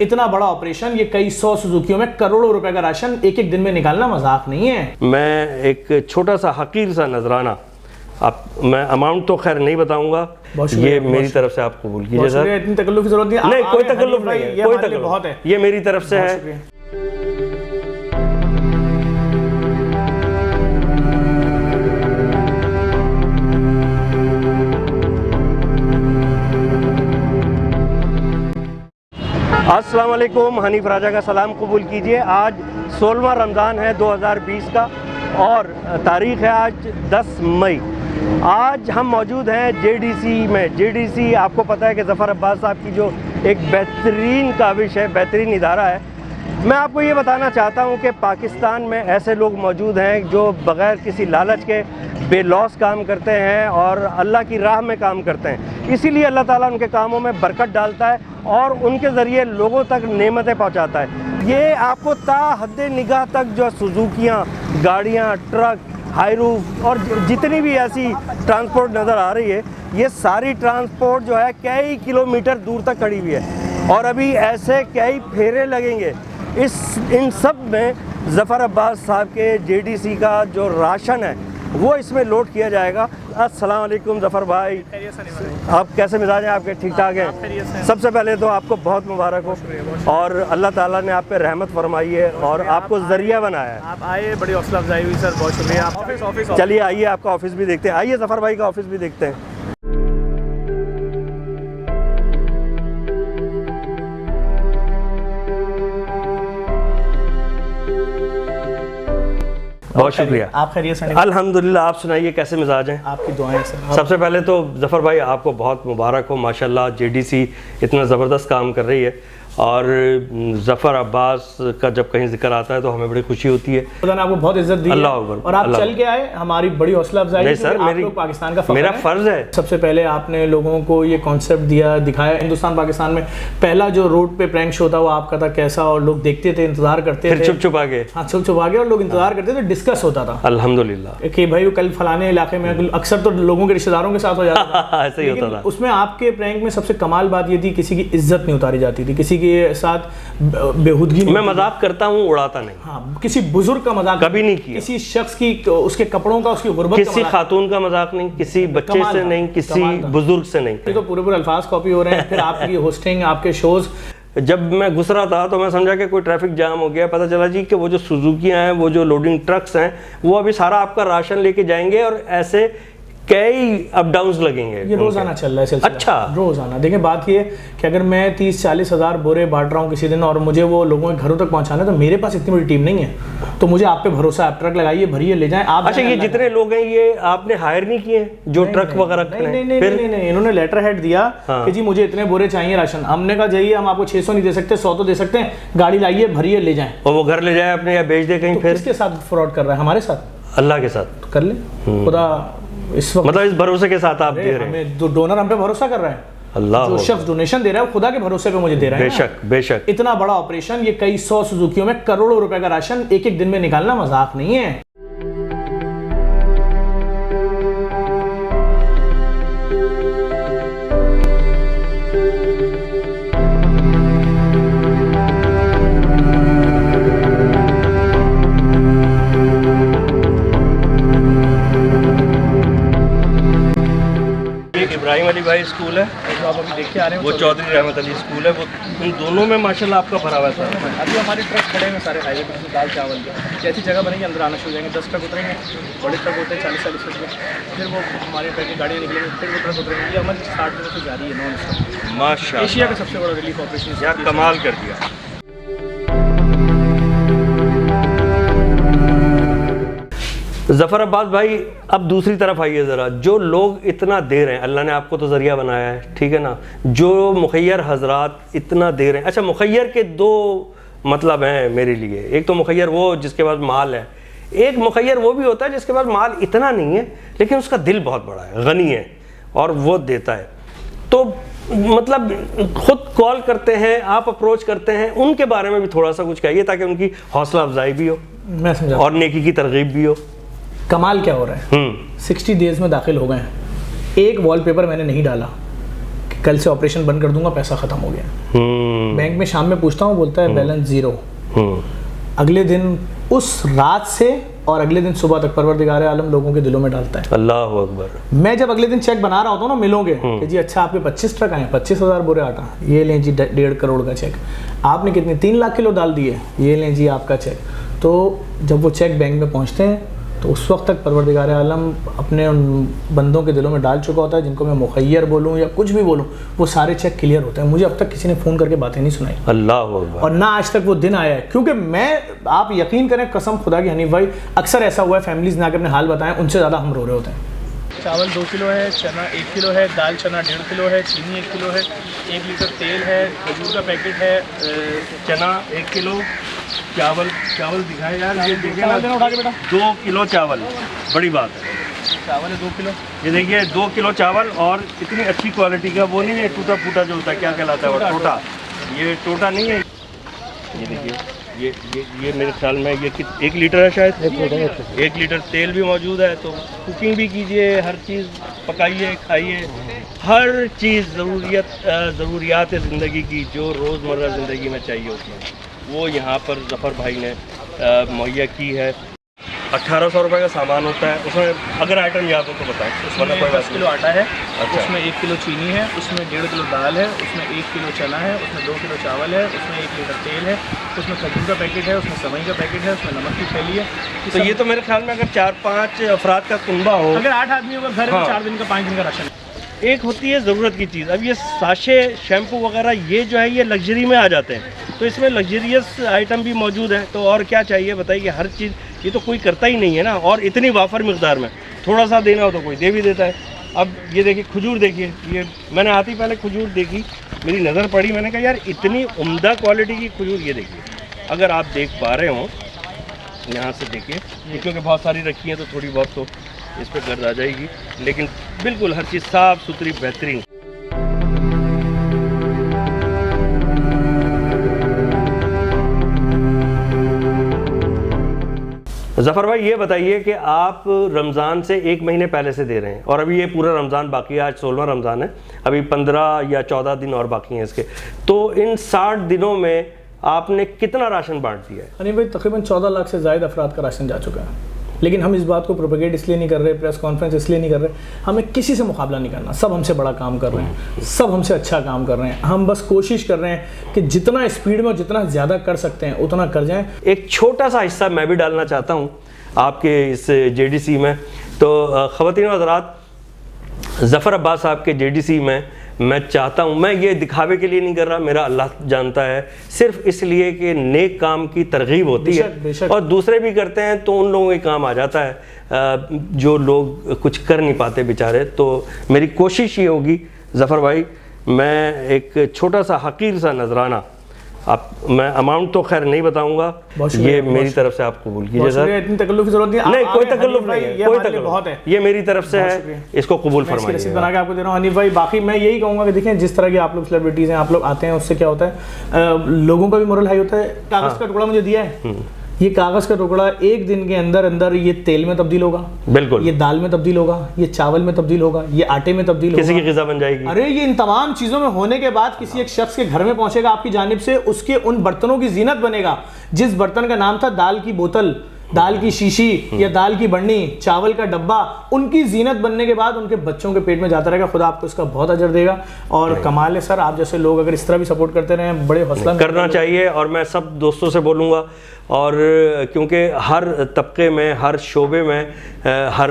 इतना बड़ा ऑपरेशन, ये कई सौ सुजुकियों में करोड़ों रुपए का राशन एक एक दिन में निकालना मजाक नहीं है। मैं एक छोटा सा हकीर सा नजराना, आप मैं अमाउंट तो खैर नहीं बताऊंगा, ये मेरी तरफ से आप कबूल कीजिए सर। इतनी तकल्लुफ की जरूरत नहीं, कोई तकल्लुफ नहीं है, कोई तकल्लुफ बहुत है, ये मेरी तरफ से है। अस्सलाम वालेकुम, हनीफ राजा का सलाम कबूल कीजिए। आज 16वां रमज़ान है 2020 का और तारीख़ है आज 10 मई। आज हम मौजूद हैं जेडीसी में। जेडीसी आपको पता है कि ज़फ़र अब्बास साहब की जो एक बेहतरीन काविश है, बेहतरीन इदारा है। मैं आपको ये बताना चाहता हूँ कि पाकिस्तान में ऐसे लोग मौजूद हैं जो बग़ैर किसी लालच के बेलौस काम करते हैं और अल्लाह की राह में काम करते हैं। इसीलिए अल्लाह ताला उनके कामों में बरकत डालता है और उनके ज़रिए लोगों तक नेमतें पहुँचाता है। ये आपको ता हद्दे निगाह तक जो सुजुकियाँ, गाड़ियाँ, ट्रक, हाईरूफ और जितनी भी ऐसी ट्रांसपोर्ट नज़र आ रही है, ये सारी ट्रांसपोर्ट जो है कई किलोमीटर दूर तक खड़ी हुई है और अभी ऐसे कई फेरे लगेंगे। इन सब में ज़फ़र अब्बास साहब के जेडीसी का जो राशन है वो इसमें लोड किया जाएगा। अस्सलाम वालेकुम ज़फ़र भाई, आप कैसे मिजाज हैं आपके? ठीक ठाक हैं? सबसे पहले तो आपको बहुत मुबारक हो और अल्लाह ताला ने आप पे रहमत फरमाई है और आपको ज़रिया बनाया है। आप आए, बड़ी हौसला अफजाई हुई सर, बहुत शुक्रिया। ऑफिस चलिए आइए, आपका ऑफिस भी देखते हैं। आइए ज़फ़र भाई का ऑफिस भी देखते हैं। बहुत शुक्रिया। आप खैरियत से? अल्हम्दुलिल्लाह। आप सुनाइए, कैसे मिजाज हैं? आपकी दुआएं सर। सबसे पहले तो ज़फ़र भाई आपको बहुत मुबारक हो, माशाल्लाह जेडीसी इतना ज़बरदस्त काम कर रही है और ज़फ़र अब्बास का जब कहीं जिक्र आता है तो हमें बड़ी खुशी होती है। खुदा ने आपको बहुत इज्जत दी अल्लाह है अकबर। और आप चल के आए, हमारी बड़ी हौसला अफजाई है सर, आप लोग पाकिस्तान का मेरा फ़र्ज़ है। सबसे पहले आपने लोगों को ये कॉन्सेप्ट दिया, दिखाया। हिंदुस्तान पाकिस्तान में पहला जो रोड पे प्रैंक शो था वो आपका था, कैसा? और लोग देखते थे, इंतजार करते थे, छुप छुप आ गए। हाँ, छुप छुप आ गए और लोग इंतजार करते थे, डिस्कस होता था अल्हम्दुलिल्लाह कि भाई कल फलाने इलाके में, अक्सर तो लोगों के रिश्तेदारों के साथ हो जाता था ऐसे ही होता था। उसमें आपके प्रैंक में सबसे कमाल बात ये थी, किसी की इज्जत नहीं उतारी जाती थी, किसी के साथ बेहुदगी नहीं। मैं मजाक करता हूँ, उड़ाता नहीं। हाँ, किसी बुजुर्ग का मजाक कभी नहीं किया, किसी शख्स की, उसके कपड़ों का, उसकी गुर्बत, किसी खातून का मजाक नहीं, किसी बच्चे से नहीं, किसी बुजुर्ग से नहीं। ये तो पूरे अल्फाज कॉपी हो रहे हैं। फिर आपकी होस्टिंग, आपके शोज। जब मैं गुजरा था तो मैं समझा कि कोई ट्रैफिक जाम हो गया। पता चला जी कि वो जो सुजुकियाँ हैं, वो जो लोडिंग ट्रक्स हैं, वो अभी सारा आपका राशन लेके जाएंगे और ऐसे कई अप डाउन्स लगेंगे। ये रोजाना चल रहा है सिलसिला। अच्छा, रोजाना देखिए, बात ये कि अगर मैं 30-40 हज़ार बोरे बांट रहा हूँ किसी दिन और मुझे वो लोगों के घरों तक पहुँचाना है, तो मेरे पास इतनी बड़ी टीम नहीं है, तो मुझे आप पे भरोसा है। आप ट्रक लगाइए, भरिए, ले जाएं आप। अच्छा, ये जितने लोग हैं ये आपने हायर नहीं किए जो ट्रक वगैरह खड़े हैं? नहीं, इन्होंने लेटर हेड दिया कि जी मुझे इतने बोरे चाहिए राशन। हमने कहा जाइए, हम आपको 600 नहीं दे सकते, 100 तो दे सकते हैं, गाड़ी लाइए, भरिए, ले जाएं। और वो घर ले जाए अपने या बेच दे कहीं। फिर किसके साथ फ्रॉड कर रहा है? हमारे साथ, अल्लाह के साथ कर ले खुदा। इस वक्त मतलब इस भरोसे के साथ आप दे रहे हैं? जो डोनर हम पे भरोसा कर रहा है, अल्लाह, जो शख्स डोनेशन दे रहा है वो खुदा के भरोसे पे मुझे दे रहा है। बेशक बेशक। इतना बड़ा ऑपरेशन, ये कई सौ सुजुकियों में करोड़ों रुपए का राशन एक एक दिन में निकालना मजाक नहीं है। इब्राहिम अली भाई स्कूल है जो आप अभी देख के आ रहे हैं वो चौधरी रहमत अली स्कूल है, वो उन दोनों में माशाल्लाह आपका भरा हुआ है। अभी हमारे ट्रक खड़े हैं सारे हाईवे पे, दाल चावल के। जैसी जगह बनेगी अंदर आना शुरू हो जाएंगे। 10 ट्रक उतरेंगे, बड़े ट्रक होते हैं 40-40 फीट के, फिर वो हमारे ट्रक की गाड़ियाँ निकलेंगी, फिर वो ट्रक उतरेंगे। ये अमल 60 दिनों से जारी है, नॉन स्टॉप। माशाल्लाह, एशिया का सबसे बड़ा रिलीफ ऑपरेशन यार, कमाल कर दिया। ज़फ़र अब्बास भाई, अब दूसरी तरफ आइए ज़रा। जो लोग इतना दे रहे हैं, अल्लाह ने आपको तो ज़रिया बनाया है, ठीक है ना, जो मुखैर हजरात इतना दे रहे हैं। अच्छा, मुखैर के दो मतलब हैं मेरे लिए। एक तो मुखैर वो जिसके पास माल है, एक मुखैर वो भी होता है जिसके पास माल इतना नहीं है लेकिन उसका दिल बहुत बड़ा है, गनी है और वो देता है। तो मतलब खुद कॉल करते हैं, आप अप्रोच करते हैं, उनके बारे में भी थोड़ा सा कुछ कहिए ताकि उनकी हौसला अफजाई भी हो, मैं समझा, और नेकी की तरगीब भी हो। कमाल क्या हो रहा है, 60 डेज में दाखिल हो गए हैं। एक वॉलपेपर मैंने नहीं डाला कल से ऑपरेशन बंद कर दूंगा, पैसा ख़त्म हो गया। बैंक में शाम में पूछता हूँ, बोलता है बैलेंस ज़ीरो। अगले दिन उस रात से और अगले दिन सुबह तक परवरदिगार आलम लोगों के दिलों में डालता है। अल्लाह अकबर। मैं जब अगले दिन चेक बना रहा होता हूँ ना, मिलोगे कि जी अच्छा आपके 25 ट्रक आए, 25,000 बोरे आटा, ये लें जी 1.5 करोड़ का चेक। आपने कितने 3 लाख किलो दाल दिए, ये लें जी आपका चेक। तो जब वो चेक बैंक में पहुँचते हैं तो उस वक्त तक परवरदिगार आलम अपने उन बंदों के दिलों में डाल चुका होता है, जिनको मैं मुखय्यर बोलूँ या कुछ भी बोलूँ, वो सारे चेक क्लियर होते हैं। मुझे अब तक किसी ने फ़ोन करके बातें नहीं सुनाई, अल्लाह अकबर। और ना आज तक वो दिन आया है। क्योंकि आप यकीन करें, कसम खुदा की हनीफ भाई, अक्सर ऐसा हुआ है फैमिलीज़ ने आके अपने हाल बताएं, उनसे ज़्यादा हम रो रहे होते हैं। चावल 2 किलो है, चना 1 किलो है, दाल चना 1.5 किलो है, चीनी 1 किलो है, 1 लीटर तेल है, खजूर का पैकेट है, चना 1 किलो, चावल दिखाए यार, ये देखिए ना, उठा के बेटा 2 किलो चावल, बड़ी बात है। चावल है 2 किलो, ये देखिए 2 किलो चावल, और इतनी अच्छी क्वालिटी का, वो नहीं है टूटा फूटा जो होता है, क्या कहलाता है वो, टोटा। ये टोटा नहीं है, ये देखिए, ये मेरे ख्याल में ये 1 लीटर है शायद, 1 लीटर तेल भी मौजूद है। तो कुकिंग भी कीजिए, हर चीज़ पकाइए, खाइए, हर चीज़ ज़रूरियात ज़िंदगी की जो रोज़मर्रा ज़िंदगी में चाहिए होती है, वो यहाँ पर ज़फ़र भाई ने मुहैया की है। 1800 रुपये का सामान होता है, उसमें अगर आइटम याद हो तो बताएं। उसमें 10 किलो आटा है, अच्छा। उसमें 1 किलो चीनी है, उसमें 1.5 किलो दाल है, उसमें 1 किलो चना है, उसमें 2 किलो चावल है, उसमें 1 लीटर तेल है, उसमें खजूर का पैकेट है, उसमें सेवई का पैकेट है, उसमें नमक की थैली है। तो ये तो मेरे ख्याल में अगर 4-5 अफराद का कुनबा हो, अगर 8 आदमियों का घर है, 4 दिन का 5 दिन का राशन है। एक होती है ज़रूरत की चीज़। अब ये साशे, शैम्पू वगैरह, ये जो है ये लग्जरी में आ जाते हैं, तो इसमें लग्जरियस आइटम भी मौजूद हैं। तो और क्या चाहिए बताइए, हर चीज़ ये तो कोई करता ही नहीं है ना, और इतनी वाफर मिकदार में, थोड़ा सा देना हो तो कोई दे भी देता है। अब ये देखिए खजूर, देखिए ये मैंने आती पहले खजूर देखी, मेरी नज़र पड़ी, मैंने कहा यार इतनी उम्दा क्वालिटी की खजूर, ये देखिए, अगर आप देख पा रहे हो यहाँ से देखिए, क्योंकि बहुत सारी रखी हैं तो थोड़ी बहुत तो इस पर गर्द आ जाएगी, लेकिन बिल्कुल हर चीज़ साफ़ सुथरी, बेहतरीन। ज़फ़र भाई ये बताइए कि आप रमज़ान से 1 महीने पहले से दे रहे हैं, और अभी ये पूरा रमज़ान बाकी है, आज 16वां रमज़ान है, अभी 15 या 14 दिन और बाकी हैं इसके। तो इन 60 दिनों में आपने कितना राशन बांट दिया है? हनी भाई तकरीबन 14 लाख से ज़ायद अफराद का राशन जा चुका है। लेकिन हम इस बात को प्रोपेगेट इसलिए नहीं कर रहे, प्रेस कॉन्फ्रेंस इसलिए नहीं कर रहे, हमें किसी से मुकाबला नहीं करना, सब हमसे बड़ा काम कर रहे हैं, सब हमसे अच्छा काम कर रहे हैं। हम बस कोशिश कर रहे हैं कि जितना स्पीड में और जितना ज़्यादा कर सकते हैं उतना कर जाएं। एक छोटा सा हिस्सा मैं भी डालना चाहता हूँ आपके इस JDC में। तो ख़वातीन व हज़रात, ज़फ़र अब्बास साहब के JDC में मैं चाहता हूँ, मैं ये दिखावे के लिए नहीं कर रहा, मेरा अल्लाह जानता है, सिर्फ इसलिए कि नेक काम की तरगीब होती है, और दूसरे भी करते हैं तो उन लोगों के काम आ जाता है जो लोग कुछ कर नहीं पाते बेचारे। तो मेरी कोशिश ये होगी ज़फ़र भाई, मैं एक छोटा सा हकीर सा नजराना, मैं अमाउंट तो खैर नहीं बताऊंगा, ये मेरी तरफ से आप कबूल कीजिए सर। इतनी तकल्लुफ़ की ज़रूरत नहीं, कोई तकल्लुफ़ नहीं है, कोई तकल्लुफ़ बहुत है, ये मेरी तरफ से है, इसको कबूल फरमाइए। रसीद बना के आपको दे रहा हूँ हनीफ भाई। बाकी मैं यही कहूँगा कि देखें, जिस तरह की आप लोग सेलिब्रिटीज़ हैं, आप लोग आते हैं, उससे क्या होता है, लोगों का भी मोरल हाई होता है। कागज़ का टुकड़ा मुझे दिया है, ये कागज़ का टुकड़ा 1 दिन के अंदर अंदर ये तेल में तब्दील होगा, बिल्कुल, ये दाल में तब्दील होगा, ये चावल में तब्दील होगा, ये आटे में तब्दील होगा, किसी की ग़िज़ा बन जाएगी। अरे ये इन तमाम चीज़ों में होने के बाद किसी एक शख्स के घर में पहुंचेगा आपकी जानिब से, उसके उन बर्तनों की जीनत बनेगा जिस बर्तन का नाम था दाल की बोतल, दाल की शीशी या दाल की बर्नी, चावल का डब्बा, उनकी जीनत बनने के बाद उनके बच्चों के पेट में जाता रहेगा। खुदा आपको इसका बहुत अजर देगा। और कमाल है सर, आप जैसे लोग अगर इस तरह भी सपोर्ट करते रहें, बड़े हौसला करना चाहिए। और मैं सब दोस्तों से बोलूँगा, और क्योंकि हर तबके में, हर शोबे में, हर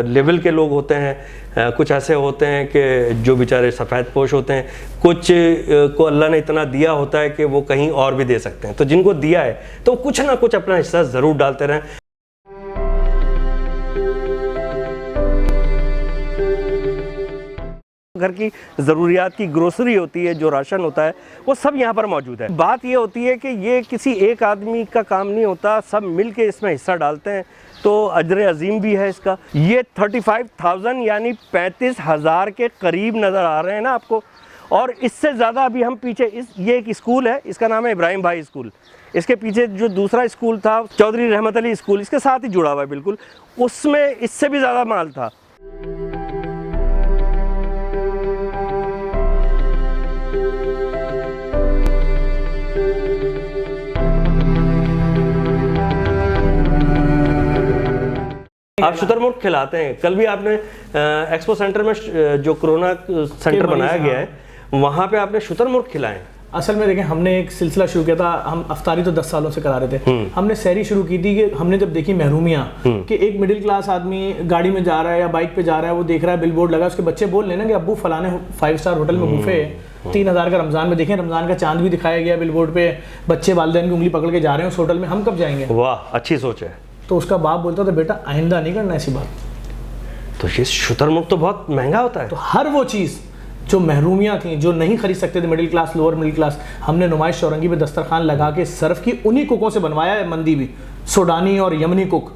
लेवल के लोग होते हैं, कुछ ऐसे होते हैं कि जो बेचारे सफ़ेद पोश होते हैं, कुछ को अल्लाह ने इतना दिया होता है कि वो कहीं और भी दे सकते हैं। तो जिनको दिया है तो कुछ ना कुछ अपना हिस्सा ज़रूर डालते रहें। घर की ज़रूरियात की ग्रोसरी होती है, जो राशन होता है, वो सब यहाँ पर मौजूद है। बात ये होती है कि ये किसी एक आदमी का काम नहीं होता, सब मिल के इसमें हिस्सा डालते हैं, तो अजर अजीम भी है इसका। ये 35,000 यानी 35,000 के करीब नज़र आ रहे हैं ना आपको। और इससे ज़्यादा अभी हम पीछे, ये एक स्कूल है, इसका नाम है इब्राहिम भाई स्कूल। इसके पीछे जो दूसरा स्कूल था, चौधरी रहमत अली स्कूल, इसके साथ ही जुड़ा हुआ है बिल्कुल, उसमें इससे भी ज़्यादा माल था। आप शुतुरमुर्ग खिलाते हैं। कल भी आपने एक्सपो सेंटर में जो कोरोना सेंटर बनाया गया है वहाँ पे आपने शुतुरमुर्ग खिलाए। असल में देखें, हमने एक सिलसिला शुरू किया था। हम अफ्तारी तो 10 सालों से करा रहे थे। हमने सहरी शुरू की थी कि हमने जब देखी महरूमियाँ कि एक मिडिल क्लास आदमी गाड़ी में जा रहा है या बाइक पे जा रहा है, वो देख रहा है बिल बोर्ड लगा, उसके बच्चे बोल लेना कि अब्बू फलाने 5 स्टार होटल में बुफे 3000 का रमजान में, देखें रमजान का चांद भी दिखाया गया बिल बोर्ड पे, बच्चे वालिदैन की उंगली पकड़ के जा रहे हैं उस होटल में, हम कब जाएंगे? वाह, अच्छी सोच है। तो उसका बाप बोलता था बेटा आइंदा नहीं करना ऐसी बात। तो ये शुतुरमुर्ग तो बहुत महंगा होता है। तो हर वो चीज़ जो महरूमियाँ थी, जो नहीं खरीद सकते थे middle class, lower middle class, हमने नुमाइश चौरंगी पे दस्तरखान लगा के सर्व की, उन्हीं कुकों से बनवाया है मंदी भी, सूडानी और यमनी कुक,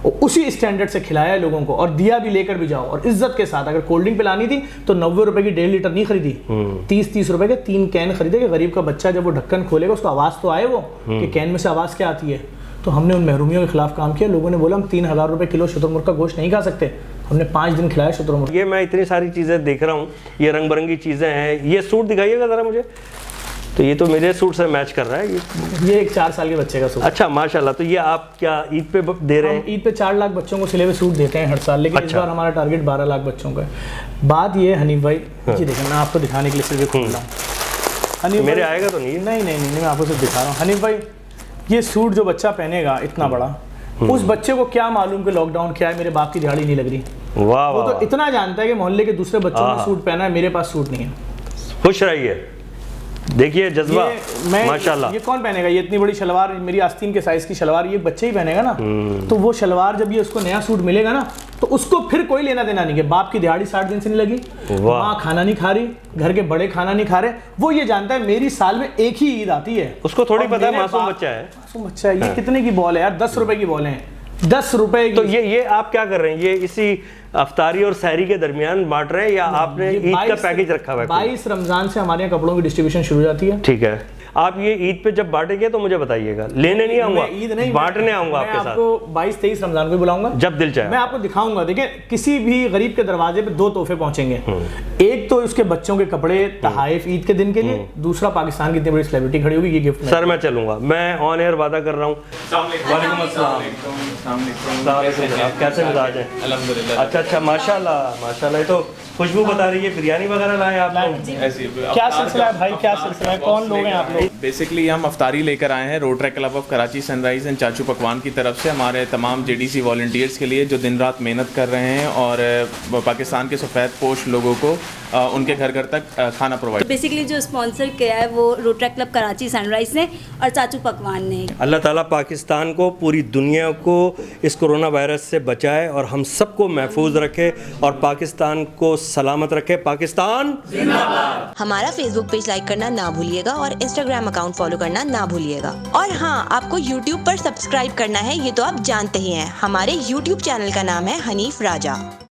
और उसी स्टैंडर्ड से खिलाया है लोगों को, और दिया भी लेकर भी जाओ और इज्जत के साथ। अगर कोल्ड ड्रिंक पिलानी थी तो 90 रुपए की 1.5 लीटर नहीं खरीदी, 30-30 रुपए के 3 कैन खरीदे कि गरीब का बच्चा जब वो ढक्कन खोलेगा उसको आवाज़ तो आए वो कि कैन में से आवाज़ क्या आती है। तो हमने उन महरूमियों के खिलाफ काम किया। लोगों ने बोला हम 3000 रुपए किलो शुतुरमुर्ग का गोश्त नहीं खा सकते, हमने 5 दिन खिलाया शुतुरमुर्ग। ये मैं इतनी सारी चीज़ें देख रहा हूँ, ये रंग बिरंगी चीज़ें हैं। ये सूट दिखाइएगा ज़रा मुझे। तो ये तो मेरे सूट से मैच कर रहा है। ये एक 4 साल के बच्चे का सूट। अच्छा, माशाल्लाह। तो ये आप क्या ईद पे दे रहे हैं? ईद पे 4 लाख बच्चों को सिले हुए सूट देते हैं हर साल, लेकिन अच्छा। इस बार हमारा टारगेट 12 लाख बच्चों का है। बात ये हनीफ भाई जी, देखें मैं आपको दिखाने के लिए सिर्फ खोल रहा हूँ। हनीफ मेरे भाई, आएगा तो नहीं? नहीं, मैं आपको सिर्फ दिखा रहा हूँ। हनीफ भाई, ये सूट जो बच्चा पहनेगा इतना बड़ा, उस बच्चे को क्या मालूम कि लॉकडाउन क्या है, मेरे बाप की दिहाड़ी नहीं लग रही। वाह, वो तो इतना जानता है कि मोहल्ले के दूसरे बच्चों ने सूट पहना है, मेरे पास सूट नहीं है। खुश रहिए। देखिए जज्बा, माशाल्लाह। ये कौन पहनेगा? ये इतनी बड़ी शलवार, मेरी आस्तीन के साइज की शलवार, ये बच्चे ही पहनेगा ना। तो वो शलवार जब ये उसको नया सूट मिलेगा ना, तो उसको फिर कोई लेना देना नहीं है। बाप की दिहाड़ी 60 दिन से नहीं लगी, माँ खाना नहीं खा रही, घर के बड़े खाना नहीं खा रहे, वो ये जानता है मेरी साल में एक ही ईद आती है। उसको थोड़ी पता है मासूम बच्चा है। मासूम बच्चा है। ये कितने की बॉल है यार? 10 रुपए की बॉल है, 10 रुपए की। तो ये आप क्या कर रहे हैं? ये इसी अफ्तारी और सहरी के दरमियान बांट रहे हैं या आपने ईद का पैकेज रखा हुआ है? 22 रमजान से हमारे यहाँ कपड़ों की डिस्ट्रीब्यूशन शुरू हो जाती है। ठीक है। आप ये ईद पे जब बांटेंगे तो मुझे बताइएगा, लेने नहीं आऊंगा, ईद नहीं, बांटने आऊंगा आपके साथ। आपको 22-23 रमजान को बुलाऊंगा, जब दिल चाहे। मैं आपको दिखाऊंगा। देखिए, किसी भी गरीब के दरवाजे पे 2 तोहफे पहुंचेंगे। एक तो उसके बच्चों के कपड़े तहाइफ ईद के दिन के लिए, दूसरा पाकिस्तान की इतनी बड़ी सेलिब्रिटी खड़ी होगी, ये गिफ्ट। सर मैं चलूंगा, मैं ऑन एयर वादा कर रहा हूँ। वालेकुम अस्सलाम। कैसे मिजाज है? अल्हम्दुलिल्लाह। अच्छा, माशाल्लाह। ये तो खुशबू बता रही है। बिरयानी वगैरह लाए आप लोग? क्या सिलसिला है भाई, क्या सिलसिला है? कौन लोग हैं आप लोग? बेसिकली हम अफ्तारी लेकर आए हैं road track club of Karachi sunrise and चाचू पकवान की तरफ से, हमारे तमाम जेडीसी वॉलंटियर्स के लिए जो दिन रात मेहनत कर रहे हैं और पाकिस्तान के सफ़ेद पोश लोगों को उनके घर घर तक खाना प्रोवाइड। तो बेसिकली जो स्पॉन्सर किया है वो road track club Karachi sunrise ने और चाचू पकवान ने। अल्लाह ताला पाकिस्तान को, पूरी दुनिया को इस कोरोना वायरस से बचाए और हम सबको महफूज रखे और पाकिस्तान को सलामत रखे। पाकिस्तान जिंदाबाद। हमारा फेसबुक पेज लाइक करना ना भूलिएगा और इंस्टाग्राम अकाउंट फॉलो करना ना भूलिएगा। और हाँ, आपको यूट्यूब पर सब्सक्राइब करना है, ये तो आप जानते ही हैं। हमारे यूट्यूब चैनल का नाम है हनीफ राजा।